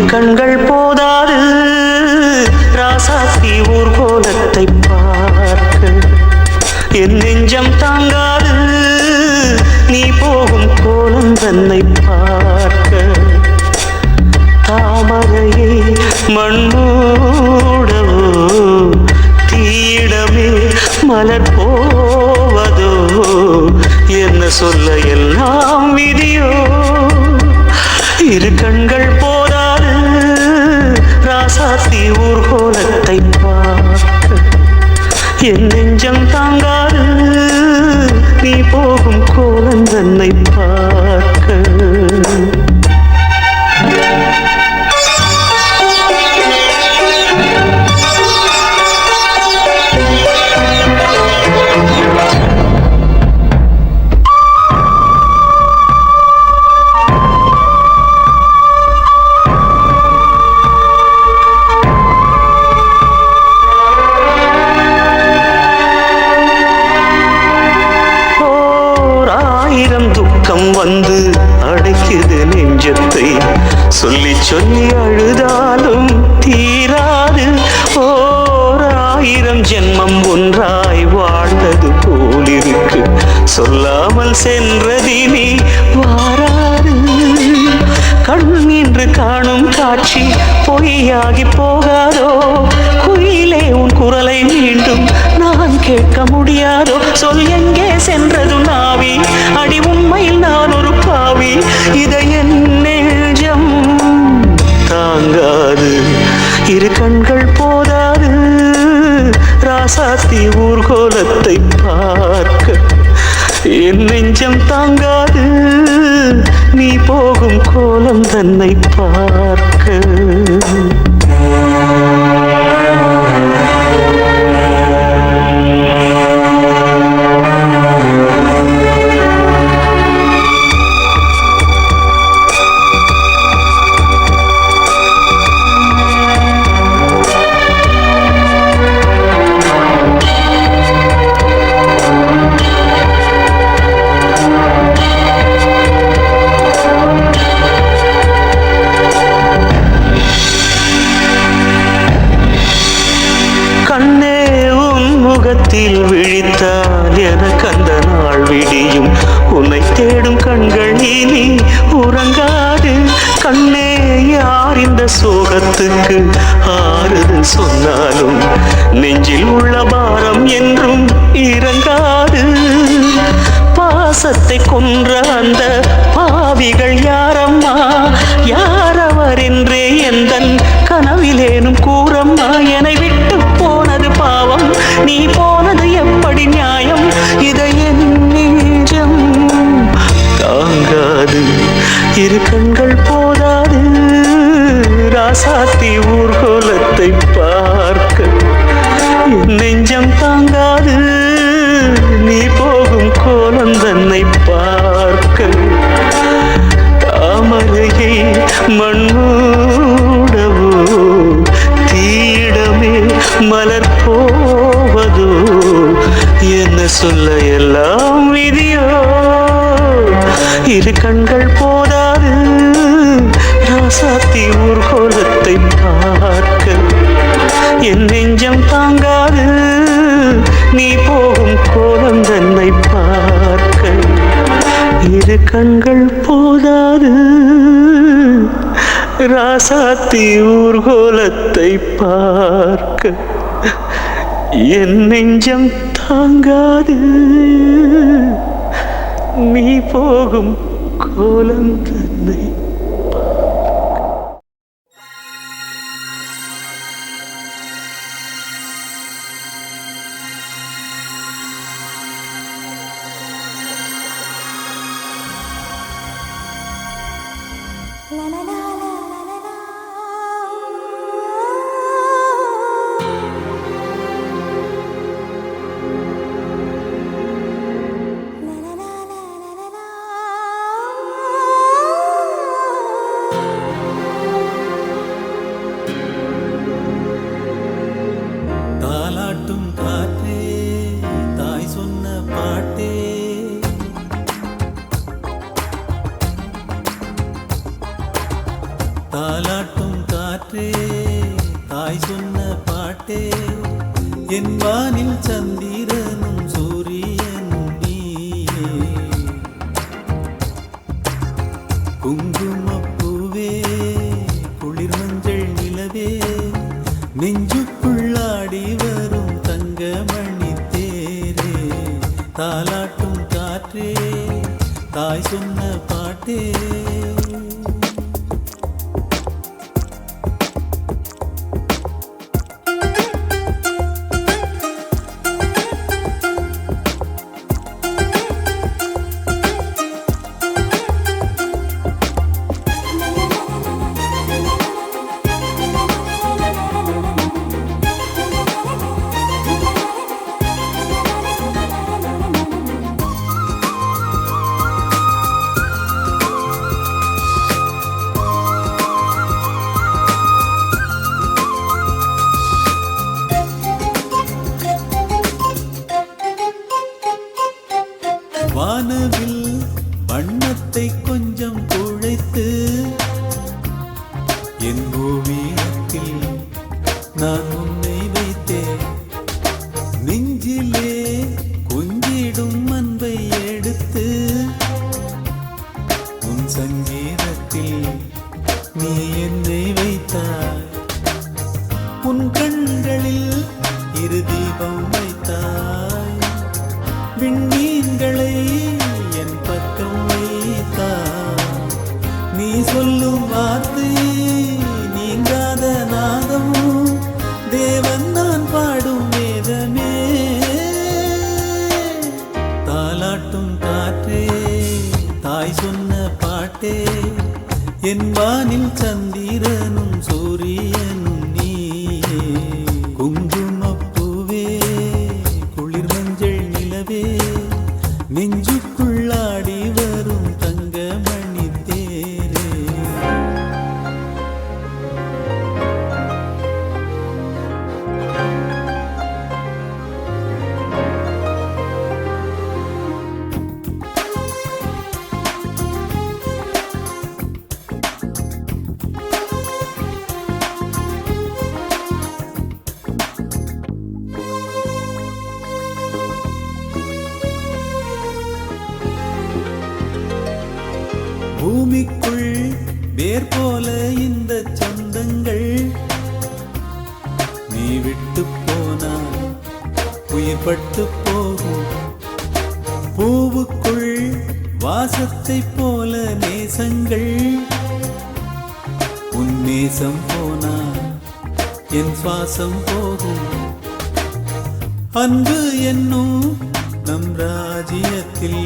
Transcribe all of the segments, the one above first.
கண்கள் போதாது ராசாத்தி ஊர்கோலத்தை பார்க்க என் நெஞ்சம் தாங்காது நீ போகும் கோலம் தன்னை பார்க்க தாமரையை மண்ணூடவோ தீடமே மலர் போவதோ என்ன சொல்ல எல்லாம் விதியோ இரு கண்கள் போதாது ராசாத்தி ஊர்கோலத்தை பார்க்க என் நெஞ்சம் தாங்காது நீ போகும் கோலம் தன்னை பார்க்க வந்து அடைக்குது நெஞ்சத்தை சொல்லி சொல்லி அழுதாலும் தீராது ஓர் ஆயிரம் ஜென்மம் ஒன்றாய் வாழ்ந்தது போலிருக்கு சொல்லாமல் சென்றதினி வாராது கண் என்று காணும் காட்சி பொய்யாகி போகாதோ குயிலே உன் குரலை மீண்டும் நான் கேட்க முடியாதோ சொல் எங்கே சென்றது நாவி அடி உண்மையில் நான் ஒரு பாவி இதை என் நெஞ்சம் தாங்காது இரு கண்கள் போதாது ராசாத்தி ஊர்கோலத்தை பார்க்க என் நெஞ்சம் தாங்காது நீ போகும் கோலம் தன்னை பார்க்க முகத்தில் விழித்தால் எனக்கு அந்த நாள் விடியும் உன்னை தேடும் கண்கள் இனி உறங்காது கண்ணே யார் இந்த சோகத்துக்கு ஆறுதல் சொன்னாலும் நெஞ்சில் உள்ள பாரம் என்றும் இறங்காது பாசத்தை கொன்ற அந்த பாவிகள் யாரம்மா யாரவர் என்றே எந்தன் கனவிலேனும் கூறம்மா என்னை விட்டு போனது பாவம் நீ போனது எப்படி நியாயம் இதை என் நெஞ்சம் தாங்காது இரு கண்கள் போதாது ராசாத்தி ஊர்கோலத்தை பார்க்க என் நெஞ்சம் தாங்காது நீ போகும் கோலம் தன்னை பார்க்க தாமரையை மண்ணூடவோ தீடமே மலர் போவதோ என்ன சொல்ல எல்லாம் விதியோ இரு கண்கள் போதாது ராசாத்தி ஊர்கோலத்தை பார்க்க என் நெஞ்சம் தாங்காது நீ போகும் கோலம் தன்னை பார்க்க இரு கண்கள் போதாது ராசாத்தி ஊர்கோலத்தை பார்க்க என் நெஞ்சம் தாங்காது நீ போகும் கோலம் தன்னை காற்றே தாய் சொன்ன பாட்டே என் வானில் சந்திரனும் சூரியனும் நீயே. குங்குமப்பூவே குளிர் மஞ்சள் நிலவே நெஞ்சுக்குள்ளாடி வரும் தங்கமணி தேரே. தாலாட்டும் காற்றே தாய் சொன்ன பாட்டே. வானவில் வண்ணத்தை கொஞ்சம் குழைத்து என் ஓவியத்தில் நான் உன்னை வைத்தேன். நெஞ்சிலே கொஞ்சிடும் அன்பை எடுத்து உன் சங்கீதத்தில் நீ என்னை வைத்தாய். உன் கண்களில் இரு தீபம் வைத்தாய். விண்மீன்களை என் பக்கம் வைத்தாய். நீ சொல்லும் வார்த்தை நீங்காத நாதம். தேவன் நான் பாடும் வேதமே. தாலாட்டும் காற்றே தாய் சொன்ன பாட்டே என் வானில் சந்திரனும் சூரியனும் நீயே. குங்குமப்பூவே குளிர் மஞ்சள் நிலவே நெஞ்சுக்குள்ளாடி வரும் தங்கமணி தேரே. பூமிக்குள் வேர் போல இந்த சொந்தங்கள். நீ விட்டு போனால் உயிர் பட்டு போகும். பூவுக்குள் வாசத்தை போல நேசங்கள். உன் நேசம் போனால் என் சுவாசம் போகும். அன்பு என்னும் நம் ராஜ்யத்தில்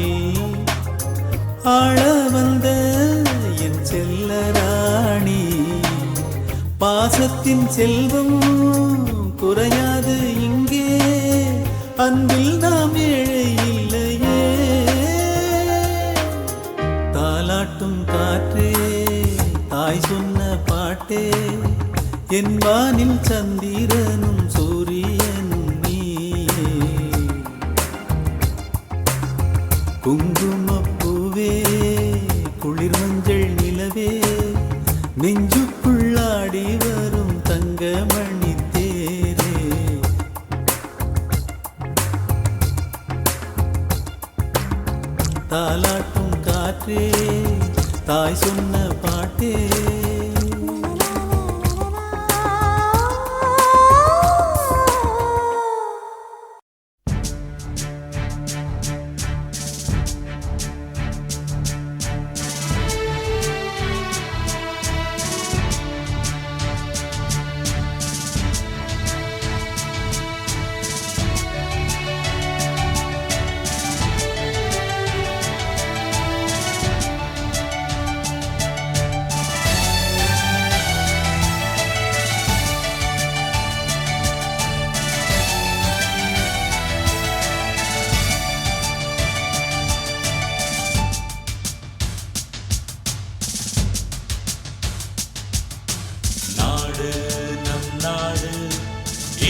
ஆள வந்த என் செல்ல ராணி. பாசத்தின் செல்வம் குறையாது இங்கே. அன்பில் நாம் ஏழை இல்லையே. தாலாட்டும் காற்றே தாய் சொன்ன பாட்டே என் வானில் சந்திரனும் சூரியனும் நீயே. குங்குமப்பூவே குளிர் மஞ்சள் நிலவே நெஞ்சுக்குள்ளாடி வரும் தங்கமணி தேரே. தாலாட்டும் காற்றே தாய் சொன்ன பாட்டே.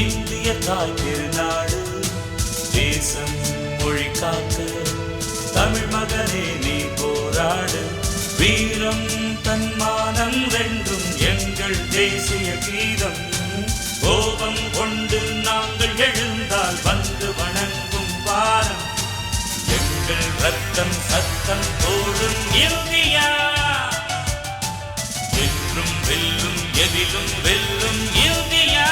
இந்திய தாய் திருநாடு தேசம் மொழி காக்க தமிழ் மகனே நீ போராடு வீரம் தன்மானம் ரெண்டும் எங்கள் தேசிய கீதம். கோபம் கொண்டு நாங்கள் எழுந்தால் வந்து வணங்கும் வாரம். எங்கள் ரத்தம் சத்தம் போடும் இந்தியா. என்றும் வெல்லும் எதிலும் வெல்லும் இந்தியா.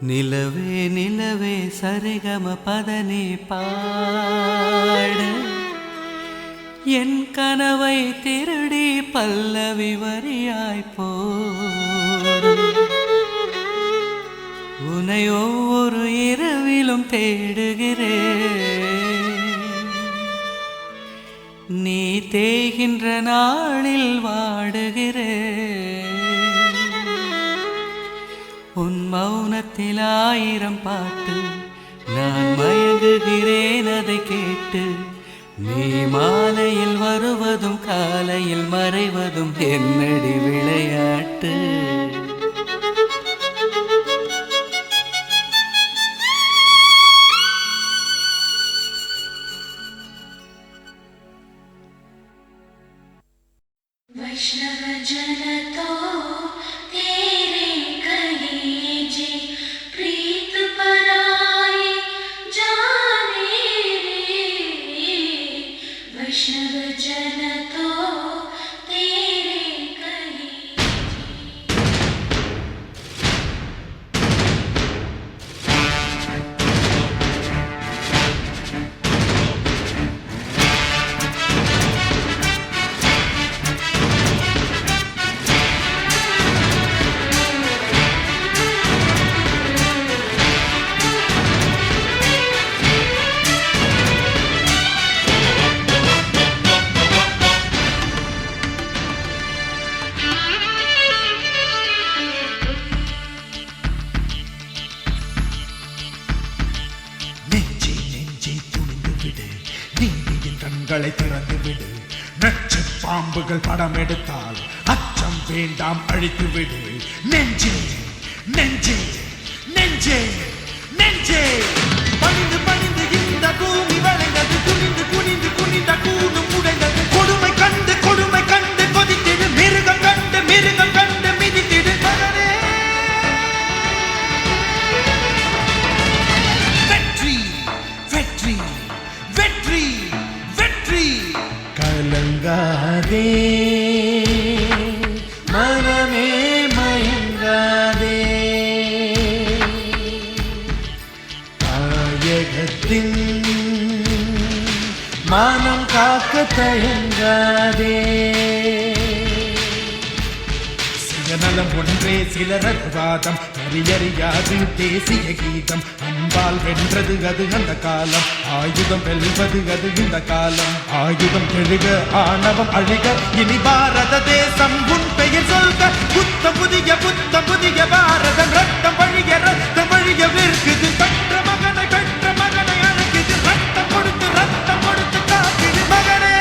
நிலவே நிலவே சரிகம பதனி பாட என் கனவை திருடி பல்லவி வரியாய் போடு. உன்னை ஒவ்வொரு இரவிலும் தேடுகிறேன். நீ தேய்கின்ற நாளில் வாடுகிறேன். உன் மௌனத்தில் 1000 பாட்டு நான் மயங்குகிறேன் அதை கேட்டு. நீ மாலையில் வருவதும் காலையில் மறைவதும் என்னடி விளையாட்டு. वैष्णव जन तो तेरे कहे जे प्रीत पराई जाने रे. वैष्णव जन तो तेरे कहे கண்களை திறந்து விடு. நச்சு பாம்புகள் படம் எடுத்தால் அச்சம் வேண்டாம் அழித்து விடு நெஞ்சே நெஞ்சே நெஞ்சே நெஞ்சே பணிந்து பணிந்து இந்த பூமி வளைந்தது குனிந்து குனிந்து குனிந்த கூடும் உடைந்தது கொடுமை கண்டு கொதித்திடு மிருகம் கண்டு மிதித்திடு மகனே வெற்றி வெற்றி வெற்றி வெற்றி கலங்காதே மனமே மயங்காதே தாயகத்தின் மானம் காக்க தயங்காதே சுயநலம் ஒன்றே சிலரது வாதம் அறியறியாது தேசிய கீதம் அன்பால் வென்றது அது அந்த காலம் ஆயுதம் வெல்வது அது இந்த காலம் ஆயுதம் எழுக ஆணவம் அழிக இனி பாரத தேசம் உன் பெயர் சொல்க புத்தம் புதிய பாரதம் ரத்தம் வழிய விற்குது பெற்ற மகனை அழைக்குது ரத்தம் கொடுத்து காத்திடு மகனே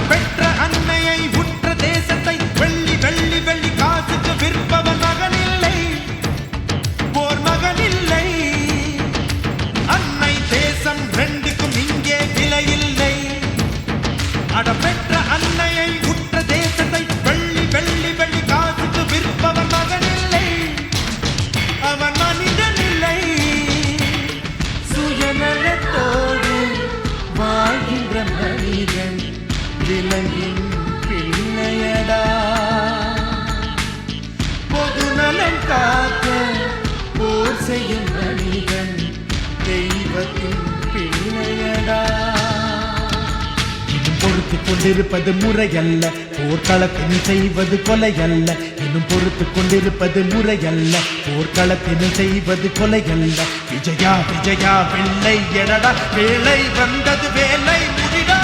பெற்ற அன்னையை உற்ற தேசத்தை வெள்ளி காசுக்கு விற்பவன் மகனில்லை போர் மகனில்லை அன்னை தேசம் ரெண்டுக்கும் இங்கே விலையில்லை அட பெற்ற அன்னையை உற்ற தேசத்தை வெள்ளி காசுக்கு விற்பவன் மகனில்லை அவன் மனிதன் இல்லை சுயநலத்தோடு வாழ்கின்ற மனிதன் விலங்கின் பிள்ளையடா பொதுநலம் காக்க போர் செய்யும் மனிதன் தெய்வத்தின் பிள்ளையடா இன்னும் பொறுத்து கொண்டிருப்பது முறையல்ல போர்க்களத்தினில் செய்வது கொலையல்ல இன்னும் பொறுத்து கொண்டிருப்பது முறையல்ல போர்க்களத்தினில் செய்வது கொலையல்ல விஜயா வெள்ளை எடடா வேலை வந்தது வேலை முடிடா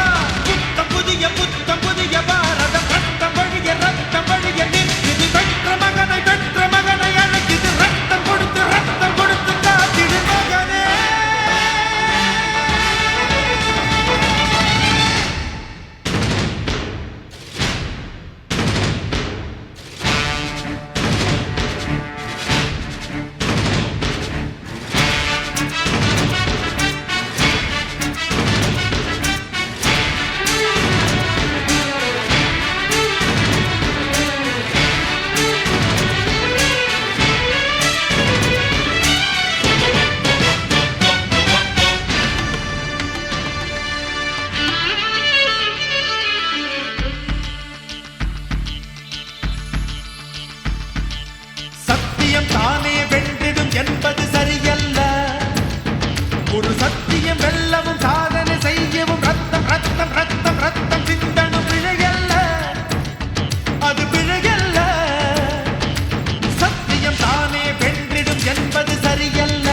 புத்தம் புதிய பாரதம் ரத்தம் வழிய நிற்குது பெற்ற மகனை அழைக்குது ரத்தம் கொடுத்து காத்திடு மகனே தானே வென்றிடும் என்பது சரியல்ல ஒரு சத்தியம் வெல்லவும் சாதனை செய்யவும் ரத்தம் சிந்தனும் பிழையல்ல அது பிழையல்ல சத்தியம் தானே வென்றிடும் என்பது சரியல்ல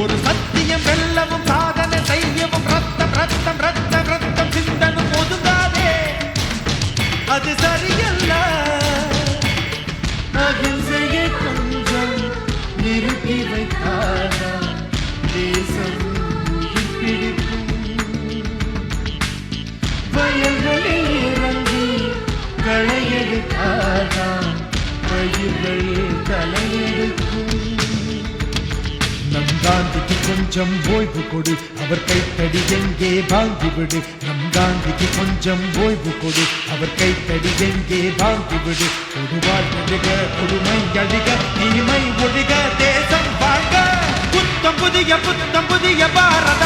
ஒரு சத்தியம் வெல்லவும் சாதனை செய்யவும் ரத்தம் சிந்தனும் ஒதுங்காதே அது சரியல்ல அகிம்சையை கொஞ்சம் நிறுத்தி வைத்தாரா தேசம் உயிர் பிடிக்கும் வயல்களில் இறங்கி களையெடுத்தாரா பயிர்கள் தலையெடுக்கும் நம் காந்திக்கு கொஞ்சம் ஓய்வு கொடு அவர் கைத்தடி எங்கே வாங்கிவிடு நம் காந்திக்கு கொஞ்சம் ஓய்வு கொடு அவர் கைத்தடி எங்கே வாங்கிவிடு கொடுவாள் எழுக கொடுமை அழிக தீமை ஒழிக தேசம் வாழ்க புத்தம் புதிய பாரத